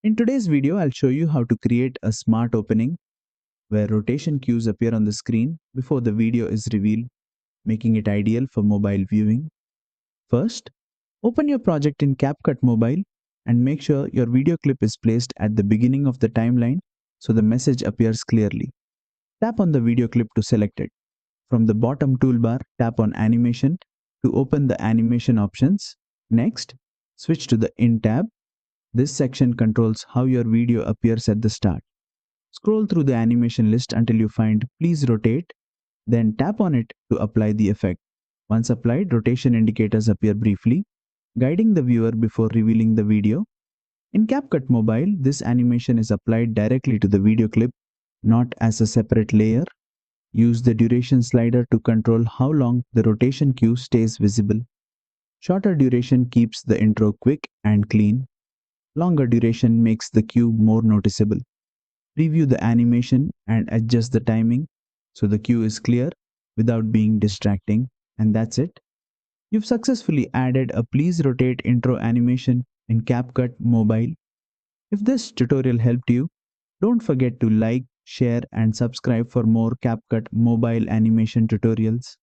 In today's video, I'll show you how to create a smart opening where rotation cues appear on the screen before the video is revealed, making it ideal for mobile viewing. First, open your project in CapCut Mobile and make sure your video clip is placed at the beginning of the timeline so the message appears clearly. Tap on the video clip to select it. From the bottom toolbar, tap on Animation to open the animation options. Next, switch to the In tab. This section controls how your video appears at the start. Scroll through the animation list until you find Please Rotate, then tap on it to apply the effect. Once applied, rotation indicators appear briefly, guiding the viewer before revealing the video. In CapCut Mobile, this animation is applied directly to the video clip, not as a separate layer. Use the duration slider to control how long the rotation cue stays visible. Shorter duration keeps the intro quick and clean. Longer duration makes the cue more noticeable. Preview the animation and adjust the timing so the cue is clear without being distracting. And that's it. You've successfully added a Please Rotate intro animation in CapCut Mobile. If this tutorial helped you, don't forget to like, share and subscribe for more CapCut Mobile animation tutorials.